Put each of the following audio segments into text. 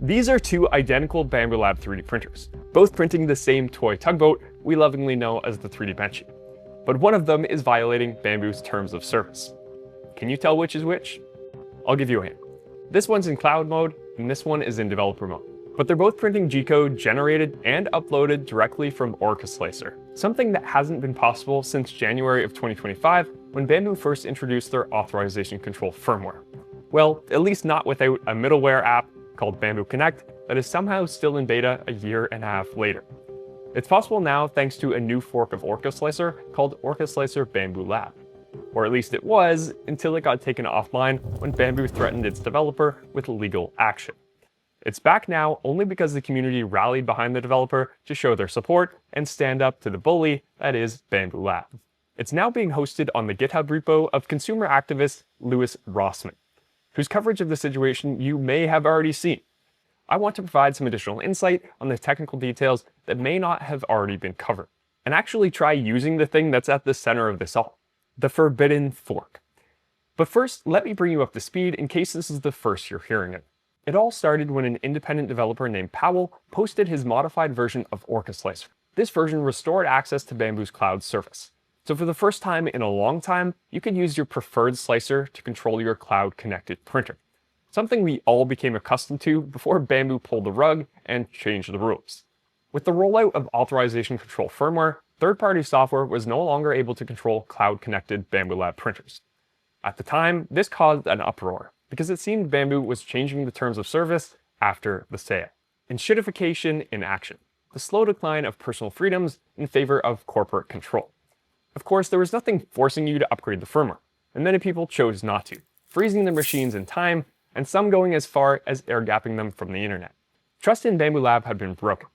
These are two identical Bambu Lab 3D printers, both printing the same toy tugboat we lovingly know as the 3D Benchy. But one of them is violating Bambu's terms of service. Can you tell which is which? I'll give you a hint. This one's in cloud mode, and this one is in developer mode. But they're both printing G-code generated and uploaded directly from Orcheslicer, something that hasn't been possible since January of 2025, when Bambu first introduced their authorization control firmware. Well, at least not without a middleware app called Bambu Connect that is somehow still in beta a year and a half later. It's possible now thanks to a new fork of Orcheslicer called Orcheslicer Bambu Lab. Or at least it was, until it got taken offline when Bambu threatened its developer with legal action. It's back now only because the community rallied behind the developer to show their support and stand up to the bully that is Bambu Lab. It's now being hosted on the GitHub repo of consumer activist Louis Rossmann, whose coverage of the situation you may have already seen. I want to provide some additional insight on the technical details that may not have already been covered, and actually try using the thing that's at the center of this all, the forbidden fork. But first, let me bring you up to speed in case this is the first you're hearing it. It all started when an independent developer named Powell posted his modified version of Orcheslicer. This version restored access to Bambu's cloud service. So for the first time in a long time, you could use your preferred slicer to control your cloud-connected printer. Something we all became accustomed to before Bambu pulled the rug and changed the rules. With the rollout of authorization control firmware, third-party software was no longer able to control cloud-connected Bambu Lab printers. At the time, this caused an uproar, because it seemed Bambu was changing the terms of service after the sale. Enshittification in action, the slow decline of personal freedoms in favor of corporate control. Of course, there was nothing forcing you to upgrade the firmware, and many people chose not to, freezing their machines in time, and some going as far as air-gapping them from the internet. Trust in Bambu Lab had been broken.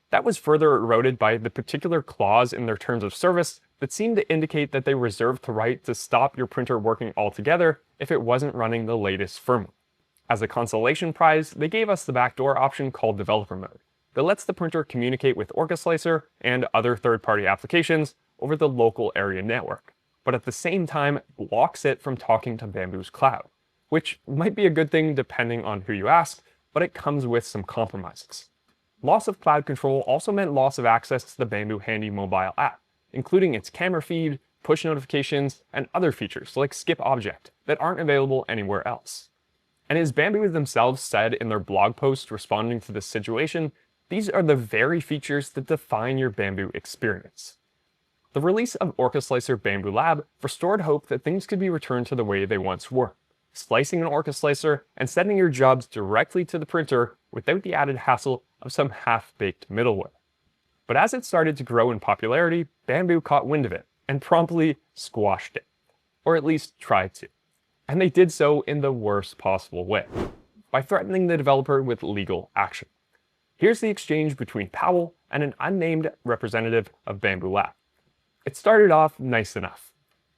That was further eroded by the particular clause in their terms of service that seemed to indicate that they reserved the right to stop your printer working altogether if it wasn't running the latest firmware. As a consolation prize, they gave us the backdoor option called developer mode that lets the printer communicate with Orcheslicer and other third-party applications over the local area network, but at the same time blocks it from talking to Bambu's cloud, which might be a good thing depending on who you ask, but it comes with some compromises. Loss of cloud control also meant loss of access to the Bambu Handy mobile app, including its camera feed, push notifications, and other features like skip object that aren't available anywhere else. And as Bambu themselves said in their blog post responding to this situation, these are the very features that define your Bambu experience. The release of Orcheslicer Bambu Lab restored hope that things could be returned to the way they once were, slicing an Orcheslicer and sending your jobs directly to the printer without the added hassle of some half-baked middleware. But as it started to grow in popularity, Bambu caught wind of it and promptly squashed it, or at least tried to. And they did so in the worst possible way, by threatening the developer with legal action. Here's the exchange between Powell and an unnamed representative of Bambu Lab. It started off nice enough,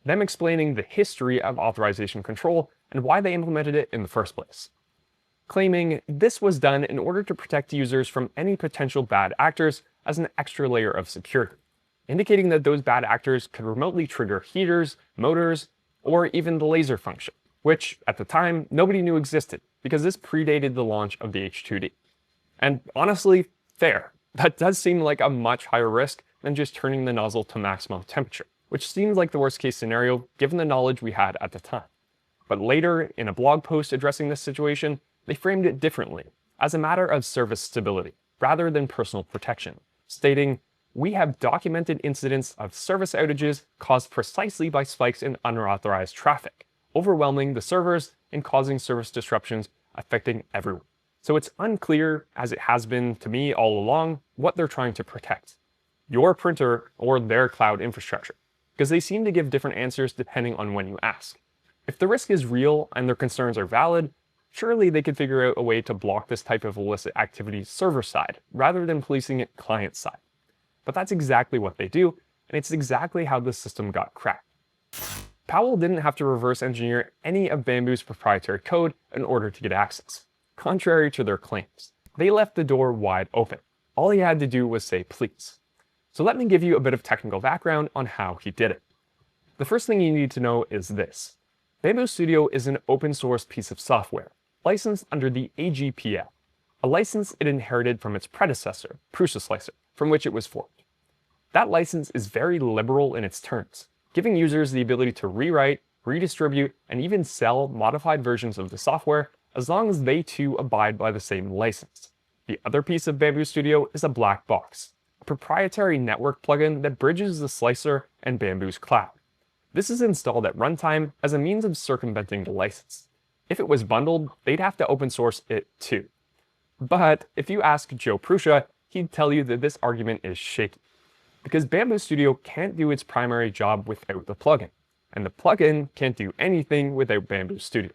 them explaining the history of authorization control and why they implemented it in the first place, claiming this was done in order to protect users from any potential bad actors as an extra layer of security, indicating that those bad actors could remotely trigger heaters, motors, or even the laser function, which at the time nobody knew existed because this predated the launch of the H2D. And honestly, fair. That does seem like a much higher risk than just turning the nozzle to maximum temperature, which seems like the worst case scenario given the knowledge we had at the time. But later, in a blog post addressing this situation, they framed it differently, as a matter of service stability, rather than personal protection, stating, "We have documented incidents of service outages caused precisely by spikes in unauthorized traffic, overwhelming the servers and causing service disruptions affecting everyone." So it's unclear, as it has been to me all along, what they're trying to protect. Your printer or their cloud infrastructure, because they seem to give different answers depending on when you ask. If the risk is real and their concerns are valid, surely they could figure out a way to block this type of illicit activity server-side, rather than policing it client-side. But that's exactly what they do, and it's exactly how the system got cracked. Powell didn't have to reverse engineer any of Bambu's proprietary code in order to get access, contrary to their claims. They left the door wide open. All he had to do was say please. So let me give you a bit of technical background on how he did it. The first thing you need to know is this. Bambu Studio is an open source piece of software, licensed under the AGPL, a license it inherited from its predecessor, Prusa Slicer, from which it was formed. That license is very liberal in its terms, giving users the ability to rewrite, redistribute, and even sell modified versions of the software as long as they too abide by the same license. The other piece of Bambu Studio is a black box, a proprietary network plugin that bridges the Slicer and Bambu's cloud. This is installed at runtime as a means of circumventing the license. If it was bundled, they'd have to open source it too. But if you ask Joe Prusa, he'd tell you that this argument is shaky, because Bambu Studio can't do its primary job without the plugin, and the plugin can't do anything without Bambu Studio.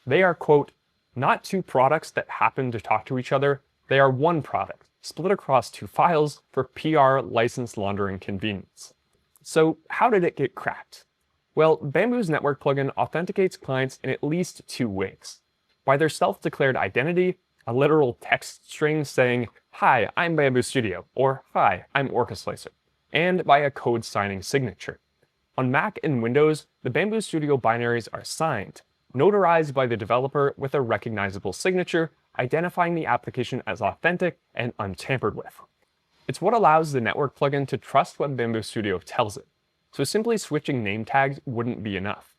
They are, quote, not two products that happen to talk to each other, they are one product, split across two files for PR license laundering convenience. So how did it get cracked? Well, Bambu's network plugin authenticates clients in at least two ways. By their self-declared identity, a literal text string saying, "Hi, I'm Bambu Studio," or "Hi, I'm Orcheslicer," and by a code signing signature. On Mac and Windows, the Bambu Studio binaries are signed, notarized by the developer with a recognizable signature, identifying the application as authentic and untampered with. It's what allows the network plugin to trust what Bambu Studio tells it, so simply switching name tags wouldn't be enough.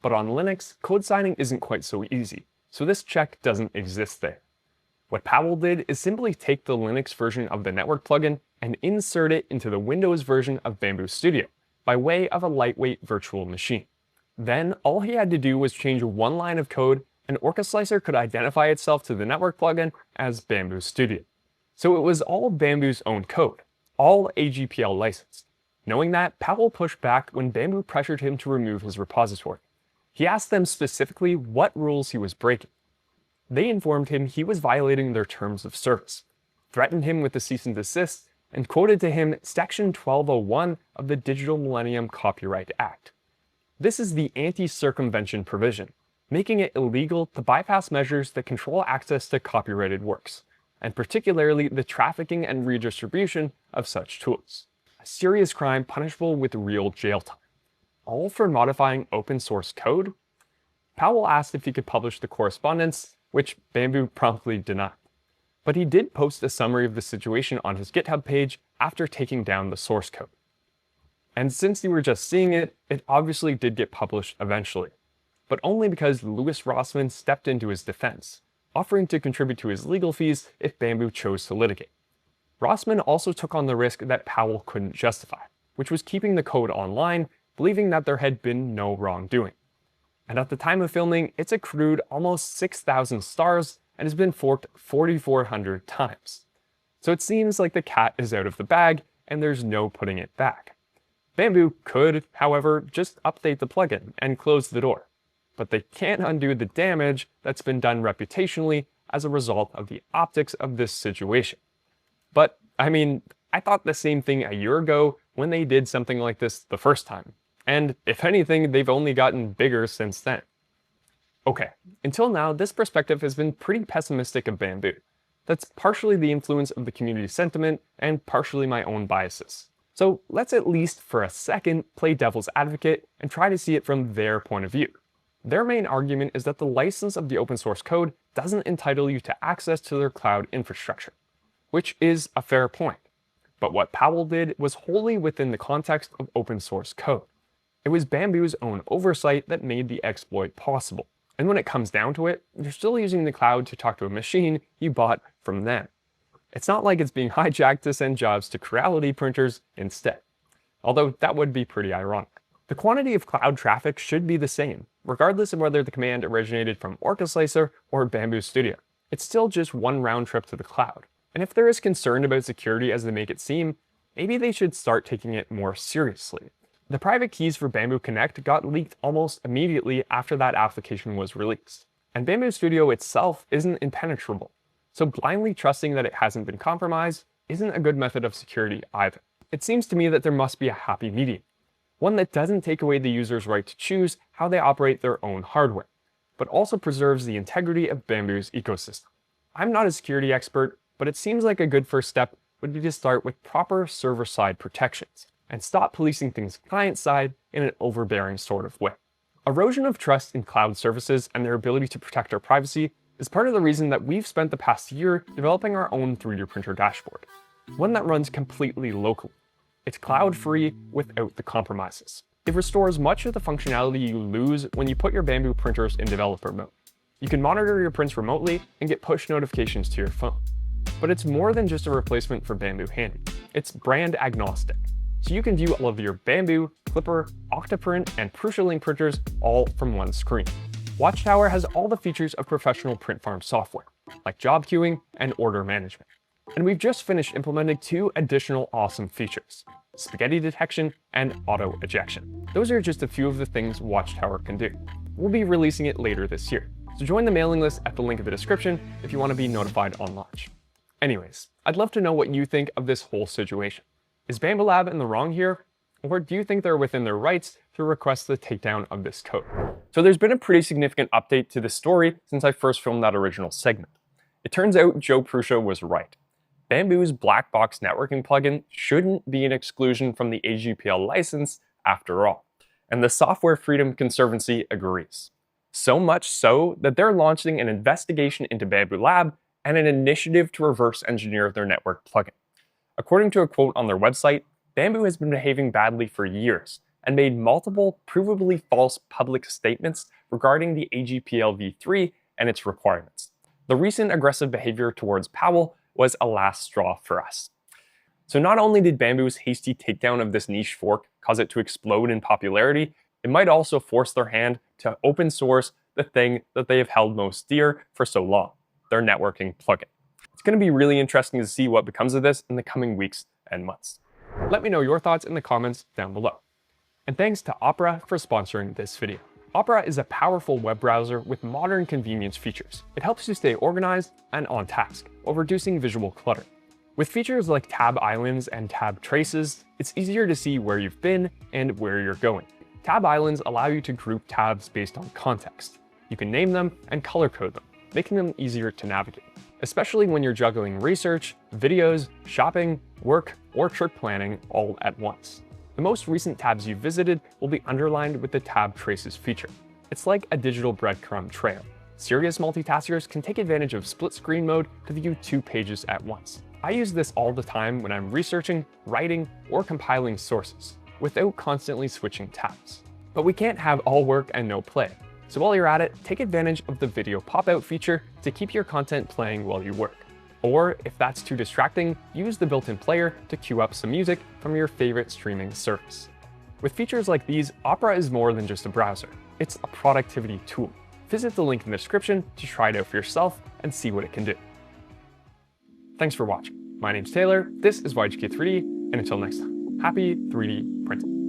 But on Linux, code signing isn't quite so easy, so this check doesn't exist there. What Powell did is simply take the Linux version of the network plugin and insert it into the Windows version of Bambu Studio by way of a lightweight virtual machine. Then all he had to do was change one line of code and Orcheslicer could identify itself to the network plugin as Bambu Studio. So it was all Bambu's own code, all AGPL licensed. Knowing that, Powell pushed back when Bambu pressured him to remove his repository. He asked them specifically what rules he was breaking. They informed him he was violating their terms of service, threatened him with a cease and desist, and quoted to him Section 1201 of the Digital Millennium Copyright Act. This is the anti-circumvention provision, making it illegal to bypass measures that control access to copyrighted works, and particularly the trafficking and redistribution of such tools. A serious crime punishable with real jail time. All for modifying open source code? Powell asked if he could publish the correspondence, which Bambu promptly denied. But he did post a summary of the situation on his GitHub page after taking down the source code. And since you were just seeing it, it obviously did get published eventually, but only because Louis Rossmann stepped into his defense, offering to contribute to his legal fees if Bambu chose to litigate. Rossmann also took on the risk that Powell couldn't justify, which was keeping the code online, believing that there had been no wrongdoing. And at the time of filming, it's accrued almost 6,000 stars and has been forked 4,400 times. So it seems like the cat is out of the bag and there's no putting it back. Bambu could, however, just update the plugin and close the door, but they can't undo the damage that's been done reputationally as a result of the optics of this situation. But, I mean, I thought the same thing a year ago when they did something like this the first time. And if anything, they've only gotten bigger since then. Okay, until now, this perspective has been pretty pessimistic of Bambu. That's partially the influence of the community sentiment and partially my own biases. So let's at least for a second play devil's advocate and try to see it from their point of view. Their main argument is that the license of the open source code doesn't entitle you to access to their cloud infrastructure, which is a fair point. But what Powell did was wholly within the context of open source code. It was Bambu's own oversight that made the exploit possible. And when it comes down to it, you're still using the cloud to talk to a machine you bought from them. It's not like it's being hijacked to send jobs to Creality printers instead. Although that would be pretty ironic. The quantity of cloud traffic should be the same, regardless of whether the command originated from Orcheslicer or Bambu Studio. It's still just one round trip to the cloud. And if they're as concerned about security as they make it seem, maybe they should start taking it more seriously. The private keys for Bambu Connect got leaked almost immediately after that application was released. And Bambu Studio itself isn't impenetrable, so blindly trusting that it hasn't been compromised isn't a good method of security either. It seems to me that there must be a happy medium, one that doesn't take away the user's right to choose how they operate their own hardware, but also preserves the integrity of Bambu's ecosystem. I'm not a security expert, but it seems like a good first step would be to start with proper server-side protections, and stop policing things client-side in an overbearing sort of way. Erosion of trust in cloud services and their ability to protect our privacy is part of the reason that we've spent the past year developing our own 3D printer dashboard, one that runs completely locally. It's cloud-free without the compromises. It restores much of the functionality you lose when you put your Bambu printers in developer mode. You can monitor your prints remotely and get push notifications to your phone. But it's more than just a replacement for Bambu Handy. It's brand agnostic, so you can view all of your Bambu, Clipper, Octoprint, and Prusa-Link printers all from one screen. Watchtower has all the features of professional print farm software, like job queuing and order management. And we've just finished implementing 2 additional awesome features: spaghetti detection and auto ejection. Those are just a few of the things Watchtower can do. We'll be releasing it later this year, so join the mailing list at the link in the description if you want to be notified on launch. Anyways, I'd love to know what you think of this whole situation. Is Bambu Lab in the wrong here? Or do you think they're within their rights to request the takedown of this code? So there's been a pretty significant update to this story since I first filmed that original segment. It turns out Joe Prusa was right. Bambu's black box networking plugin shouldn't be an exclusion from the AGPL license after all, and the Software Freedom Conservancy agrees. So much so that they're launching an investigation into Bambu Lab and an initiative to reverse engineer their network plugin. According to a quote on their website, Bambu has been behaving badly for years and made multiple provably false public statements regarding the AGPL v3 and its requirements. The recent aggressive behavior towards Powell was a last straw for us. So not only did Bambu's hasty takedown of this niche fork cause it to explode in popularity, it might also force their hand to open source the thing that they have held most dear for so long, their networking plugin. It's going to be really interesting to see what becomes of this in the coming weeks and months. Let me know your thoughts in the comments down below. And thanks to Opera for sponsoring this video. Opera is a powerful web browser with modern convenience features. It helps you stay organized and on task while reducing visual clutter. With features like tab islands and tab traces, it's easier to see where you've been and where you're going. Tab islands allow you to group tabs based on context. You can name them and color code them, making them easier to navigate, especially when you're juggling research, videos, shopping, work, or trip planning all at once. The most recent tabs you visited will be underlined with the tab traces feature. It's like a digital breadcrumb trail. Serious multitaskers can take advantage of split screen mode to view 2 pages at once. I use this all the time when I'm researching, writing, or compiling sources, without constantly switching tabs. But we can't have all work and no play. So while you're at it, take advantage of the video pop-out feature to keep your content playing while you work. Or if that's too distracting, use the built-in player to queue up some music from your favorite streaming service. With features like these, Opera is more than just a browser. It's a productivity tool. Visit the link in the description to try it out for yourself and see what it can do. Thanks for watching. My name's Taylor, this is YGK3D, and until next time, happy 3D printing.